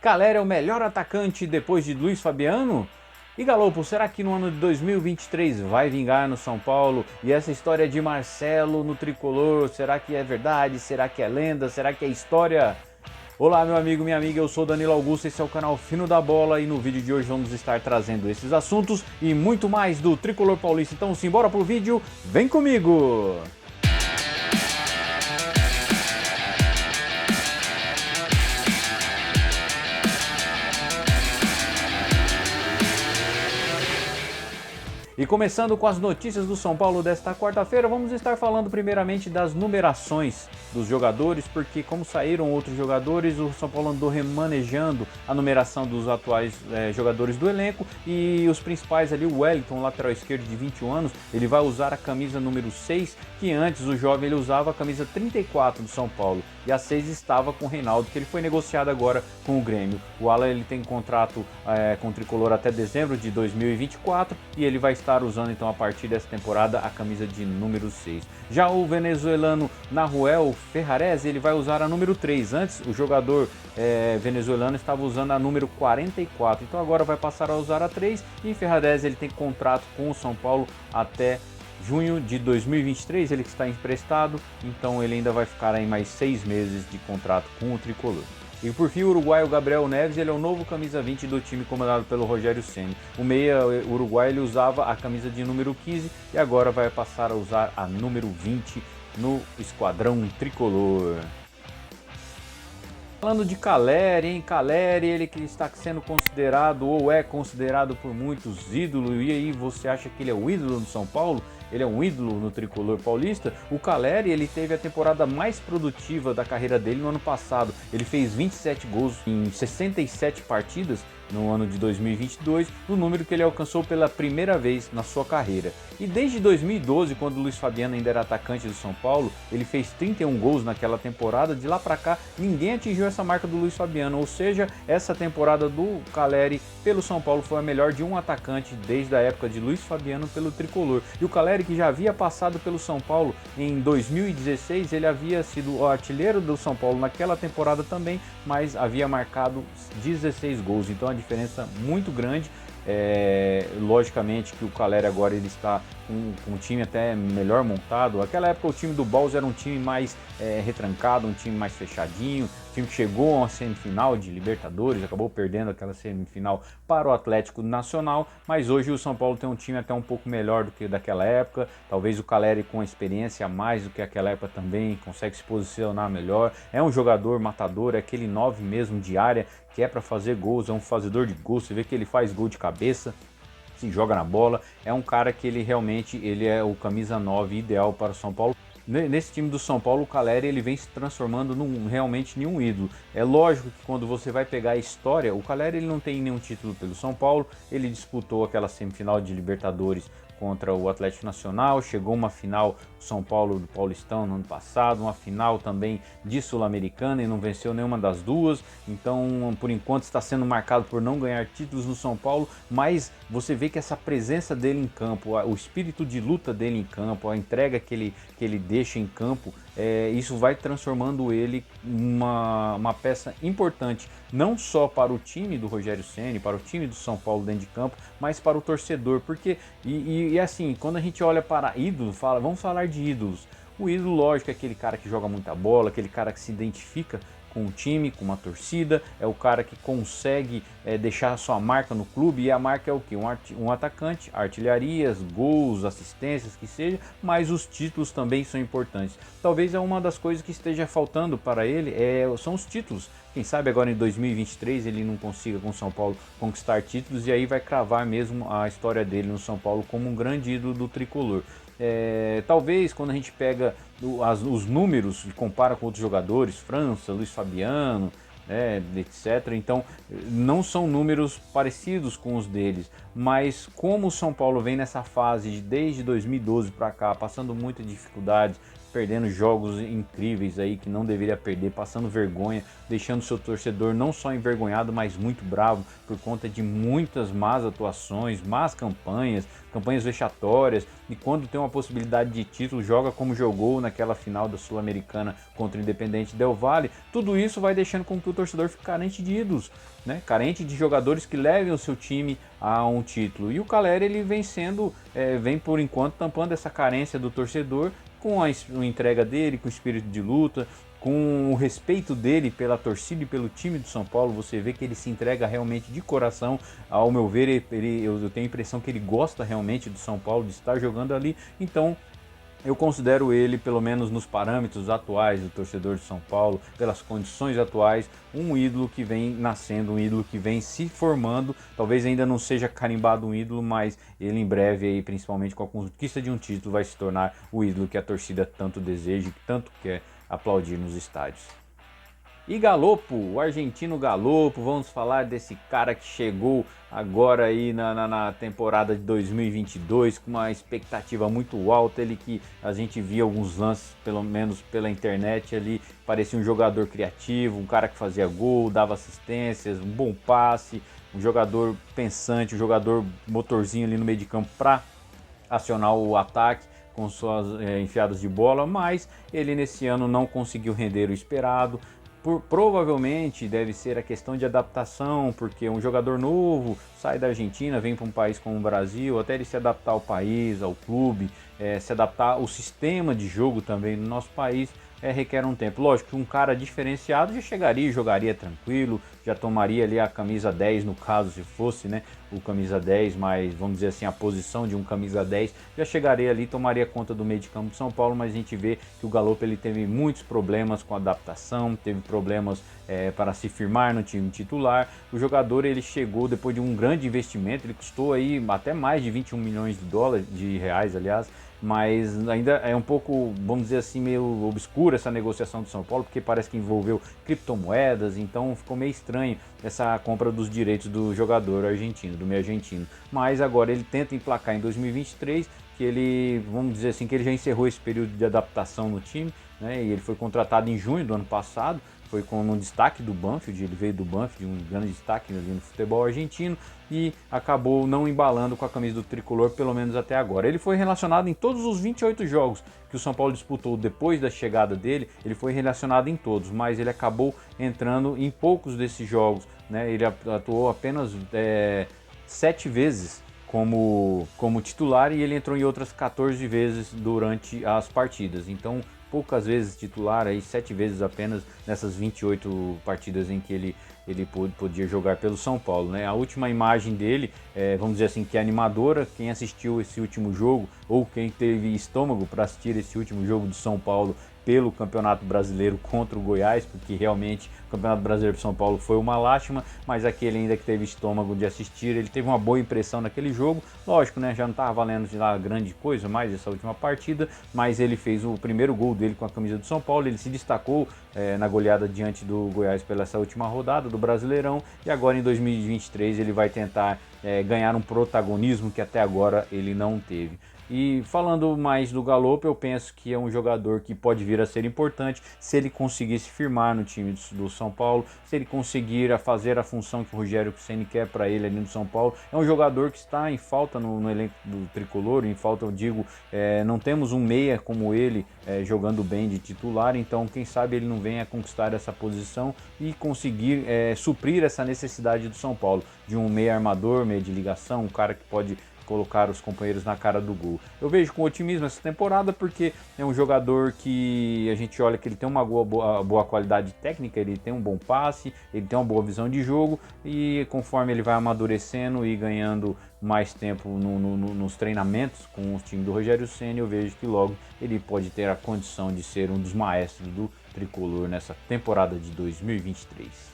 Caleri é o melhor atacante depois de Luiz Fabiano? E Galopo, será que no ano de 2023 vai vingar no São Paulo? E essa história de Marcelo no tricolor, será que é verdade? Será que é lenda? Será que é história? Olá meu amigo, minha amiga, eu sou Danilo Augusto, esse é o canal Fino da Bola e no vídeo de hoje vamos estar trazendo esses assuntos e muito mais do tricolor paulista. Então simbora pro vídeo, vem comigo! E começando com as notícias do São Paulo desta quarta-feira, vamos estar falando primeiramente das numerações dos jogadores, porque como saíram outros jogadores, o São Paulo andou remanejando a numeração dos atuais jogadores do elenco e os principais ali, o Wellington, lateral esquerdo de 21 anos, ele vai usar a camisa número 6, que antes o jovem ele usava a camisa 34 do São Paulo, e a 6 estava com o Reinaldo, que ele foi negociado agora com o Grêmio. O Alan ele tem contrato com o tricolor até dezembro de 2024 e ele vai estar usando então a partir dessa temporada a camisa de número 6. Já o venezuelano Nahuel Ferrarese ele vai usar a número 3. Antes o jogador venezuelano estava usando a número 44, então agora vai passar a usar a 3 e Ferrarese ele tem contrato com o São Paulo até junho de 2023, ele que está emprestado, então ele ainda vai ficar aí mais 6 meses de contrato com o tricolor. E por fim, o uruguaio Gabriel Neves, ele é o novo camisa 20 do time comandado pelo Rogério Ceni. O meia uruguaio ele usava a camisa de número 15 e agora vai passar a usar a número 20 no esquadrão tricolor. Falando de Caleri, hein? Caleri, ele que está sendo considerado ou é considerado por muitos ídolo. E aí, você acha que ele é o ídolo do São Paulo? Ele é um ídolo no tricolor paulista? O Caleri, ele teve a temporada mais produtiva da carreira dele no ano passado. Ele fez 27 gols em 67 partidas no ano de 2022, o número que ele alcançou pela primeira vez na sua carreira. E desde 2012, quando o Luiz Fabiano ainda era atacante do São Paulo, ele fez 31 gols naquela temporada. De lá para cá, ninguém atingiu essa marca do Luiz Fabiano, ou seja, essa temporada do Caleri pelo São Paulo foi a melhor de um atacante desde a época de Luiz Fabiano pelo tricolor. E o Caleri, que já havia passado pelo São Paulo em 2016, ele havia sido o artilheiro do São Paulo naquela temporada também, mas havia marcado 16 gols, então a diferença muito grande. Logicamente que o Caleri agora ele está com um time até melhor montado. Naquela época o time do Balls era um time mais retrancado, um time mais fechadinho, um time que chegou a uma semifinal de Libertadores, acabou perdendo aquela semifinal para o Atlético Nacional, mas hoje o São Paulo tem um time até um pouco melhor do que daquela época. Talvez o Caleri com experiência a mais do que aquela época também consegue se posicionar melhor, é um jogador matador, é aquele 9 mesmo de área que é para fazer gols, é um fazedor de gols, você vê que ele faz gol de cabeça, se joga na bola, é um cara que ele realmente ele é o camisa 9 ideal para o São Paulo. Nesse time do São Paulo, o Caleri ele vem se transformando realmente em um ídolo. É lógico que quando você vai pegar a história, o Caleri ele não tem nenhum título pelo São Paulo, ele disputou aquela semifinal de Libertadores contra o Atlético Nacional, chegou uma final São Paulo do Paulistão no ano passado, uma final também de Sul-Americana e não venceu nenhuma das duas, então por enquanto está sendo marcado por não ganhar títulos no São Paulo, mas você vê que essa presença dele em campo, o espírito de luta dele em campo, a entrega que ele deixa em campo, isso vai transformando ele uma peça importante, não só para o time do Rogério Ceni, para o time do São Paulo dentro de campo, mas para o torcedor, porque, e assim, quando a gente olha para ídolo, vamos falar de ídolos, o ídolo, lógico, é aquele cara que joga muita bola, aquele cara que se identifica com o time, com uma torcida, é o cara que consegue deixar a sua marca no clube, e a marca é o que? Um atacante, artilharias, gols, assistências, que seja, mas os títulos também são importantes. Talvez é uma das coisas que esteja faltando para ele, são os títulos. Quem sabe agora em 2023 ele não consiga com o São Paulo conquistar títulos e aí vai cravar mesmo a história dele no São Paulo como um grande ídolo do tricolor. Talvez quando a gente pega os números e compara com outros jogadores, França, Luiz Fabiano, etc. Então não são números parecidos com os deles, mas como o São Paulo vem nessa fase desde 2012 para cá, passando muitas dificuldades, perdendo jogos incríveis aí que não deveria perder, passando vergonha, deixando seu torcedor não só envergonhado, mas muito bravo por conta de muitas más atuações, más campanhas vexatórias, e quando tem uma possibilidade de título, joga como jogou naquela final da Sul-Americana contra o Independente Del Valle. Tudo isso vai deixando com que o torcedor fique carente de ídolos, né? Carente de jogadores que levem o seu time a um título. E o Calleri, ele vem sendo, vem por enquanto tampando essa carência do torcedor com a entrega dele, com o espírito de luta, com o respeito dele pela torcida e pelo time do São Paulo. Você vê que ele se entrega realmente de coração. Ao meu ver, eu tenho a impressão que ele gosta realmente do São Paulo, de estar jogando ali. Então eu considero ele, pelo menos nos parâmetros atuais do torcedor de São Paulo, pelas condições atuais, um ídolo que vem nascendo, um ídolo que vem se formando. Talvez ainda não seja carimbado um ídolo, mas ele em breve, aí, principalmente com a conquista de um título, vai se tornar o ídolo que a torcida tanto deseja e que tanto quer aplaudir nos estádios. E Galopo, o argentino Galopo, vamos falar desse cara que chegou agora aí na temporada de 2022 com uma expectativa muito alta. Ele que a gente via alguns lances, pelo menos pela internet ali, parecia um jogador criativo, um cara que fazia gol, dava assistências, um bom passe, um jogador pensante, um jogador motorzinho ali no meio de campo para acionar o ataque com suas enfiadas de bola, mas ele nesse ano não conseguiu render o esperado. Provavelmente deve ser a questão de adaptação, porque um jogador novo sai da Argentina, vem para um país como o Brasil, até ele se adaptar ao país, ao clube, se adaptar ao sistema de jogo também no nosso país, requer um tempo. Lógico que um cara diferenciado já chegaria e jogaria tranquilo, já tomaria ali a camisa 10 no caso, se fosse, né, o camisa 10, mas vamos dizer assim, a posição de um camisa 10, já chegaria ali, tomaria conta do meio de campo de São Paulo. Mas a gente vê que o Galopo, ele teve muitos problemas com a adaptação, teve problemas para se firmar no time titular. O jogador, ele chegou depois de um grande investimento, ele custou aí até mais de 21 milhões de reais, aliás, mas ainda é um pouco, vamos dizer assim, meio obscura essa negociação do São Paulo, porque parece que envolveu criptomoedas, então ficou meio estranho essa compra dos direitos do jogador argentino, do meio argentino. Mas agora ele tenta emplacar em 2023, que ele, vamos dizer assim, que ele já encerrou esse período de adaptação no time, né? E ele foi contratado em junho do ano passado, foi com um destaque do Banfield, ele veio do Banfield, um grande destaque ali no futebol argentino, e acabou não embalando com a camisa do tricolor, pelo menos até agora. Ele foi relacionado em todos os 28 jogos que o São Paulo disputou depois da chegada dele, ele foi relacionado em todos, mas ele acabou entrando em poucos desses jogos, né? Ele atuou apenas 7 vezes como titular, e ele entrou em outras 14 vezes durante as partidas. Então, poucas vezes titular, aí 7 vezes apenas nessas 28 partidas em que ele podia jogar pelo São Paulo, né? A última imagem dele, vamos dizer assim, que é animadora. Quem assistiu esse último jogo, ou quem teve estômago para assistir esse último jogo do São Paulo pelo Campeonato Brasileiro contra o Goiás, porque realmente o Campeonato Brasileiro de São Paulo foi uma lástima, mas aquele ainda que teve estômago de assistir, ele teve uma boa impressão naquele jogo. Lógico, né, já não estava valendo de lá grande coisa mais essa última partida, mas ele fez o primeiro gol dele com a camisa do São Paulo, ele se destacou na goleada diante do Goiás pela essa última rodada do Brasileirão, e agora em 2023 ele vai tentar ganhar um protagonismo que até agora ele não teve. E falando mais do Galopo, eu penso que é um jogador que pode vir a ser importante se ele conseguir se firmar no time do São Paulo, se ele conseguir fazer a função que o Rogério Ceni quer para ele ali no São Paulo. É um jogador que está em falta no elenco do tricolor, em falta, eu digo, não temos um meia como ele jogando bem de titular, então quem sabe ele não venha conquistar essa posição e conseguir suprir essa necessidade do São Paulo, de um meia armador, meia de ligação, um cara que pode colocar os companheiros na cara do gol. Eu vejo com otimismo essa temporada, porque é um jogador que a gente olha que ele tem uma boa qualidade técnica, ele tem um bom passe, ele tem uma boa visão de jogo, e conforme ele vai amadurecendo e ganhando mais tempo nos treinamentos com o time do Rogério Ceni, eu vejo que logo ele pode ter a condição de ser um dos maestros do tricolor nessa temporada de 2023.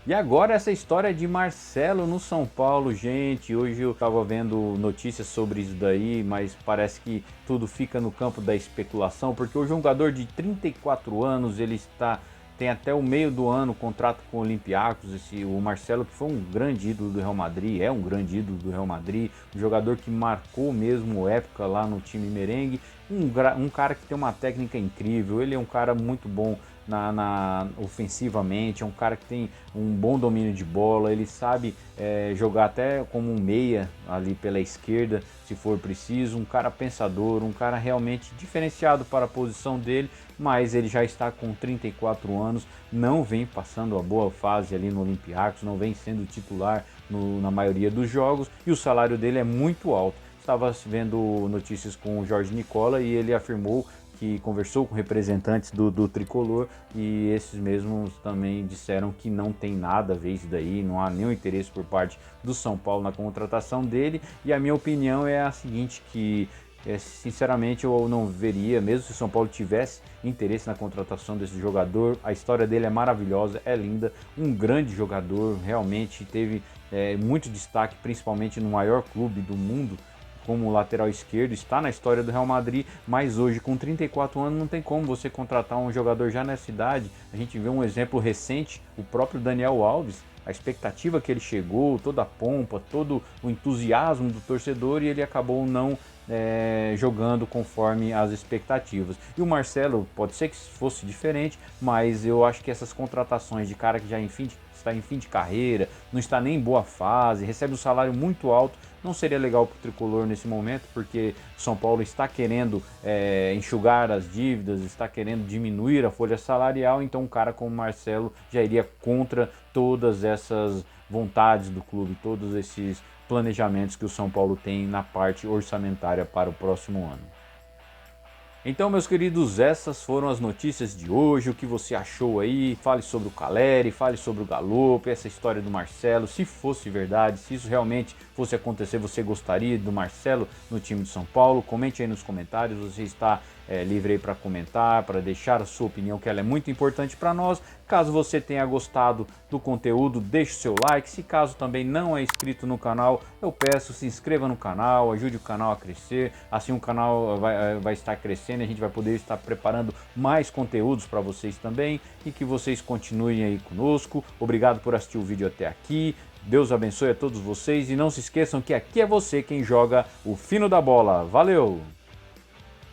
E agora essa história de Marcelo no São Paulo, gente. Hoje eu estava vendo notícias sobre isso daí, mas parece que tudo fica no campo da especulação, porque o jogador de 34 anos, ele está tem até o meio do ano contrato com o Olympiacos. O Marcelo, que foi um grande ídolo do Real Madrid, é um grande ídolo do Real Madrid, um jogador que marcou mesmo época lá no time merengue, um cara que tem uma técnica incrível, ele é um cara muito bom ofensivamente, é um cara que tem um bom domínio de bola, ele sabe jogar até como um meia ali pela esquerda, se for preciso, um cara pensador, um cara realmente diferenciado para a posição dele, mas ele já está com 34 anos, não vem passando a boa fase ali no Olympiacos, não vem sendo titular na maioria dos jogos, e o salário dele é muito alto. Estava vendo notícias com o Jorge Nicola e ele afirmou que conversou com representantes do Tricolor, e esses mesmos também disseram que não tem nada a ver isso daí, não há nenhum interesse por parte do São Paulo na contratação dele. E a minha opinião é a seguinte, que sinceramente eu não veria, mesmo se o São Paulo tivesse interesse na contratação desse jogador. A história dele é maravilhosa, é linda, um grande jogador, realmente teve muito destaque, principalmente no maior clube do mundo como lateral esquerdo, está na história do Real Madrid, mas hoje com 34 anos não tem como você contratar um jogador já nessa idade. A gente vê um exemplo recente, o próprio Daniel Alves, a expectativa que ele chegou, toda a pompa, todo o entusiasmo do torcedor, e ele acabou não jogando conforme as expectativas. E o Marcelo, pode ser que fosse diferente, mas eu acho que essas contratações de cara que já está em fim de carreira, não está nem em boa fase, recebe um salário muito alto, não seria legal para o Tricolor nesse momento, porque o São Paulo está querendo enxugar as dívidas, está querendo diminuir a folha salarial, então um cara como o Marcelo já iria contra todas essas vontades do clube, todos esses planejamentos que o São Paulo tem na parte orçamentária para o próximo ano. Então, meus queridos, essas foram as notícias de hoje. O que você achou aí? Fale sobre o Caleri, fale sobre o Gallowp, essa história do Marcelo, se fosse verdade, se isso realmente fosse acontecer, você gostaria do Marcelo no time de São Paulo? Comente aí nos comentários, você está livre aí para comentar, para deixar a sua opinião, que ela é muito importante para nós. Caso você tenha gostado do conteúdo, deixe o seu like. Se caso também não é inscrito no canal, eu peço, se inscreva no canal, ajude o canal a crescer, assim o canal vai estar crescendo, a gente vai poder estar preparando mais conteúdos para vocês também, e que vocês continuem aí conosco. Obrigado por assistir o vídeo até aqui, Deus abençoe a todos vocês, e não se esqueçam que aqui é você quem joga o fino da bola. Valeu!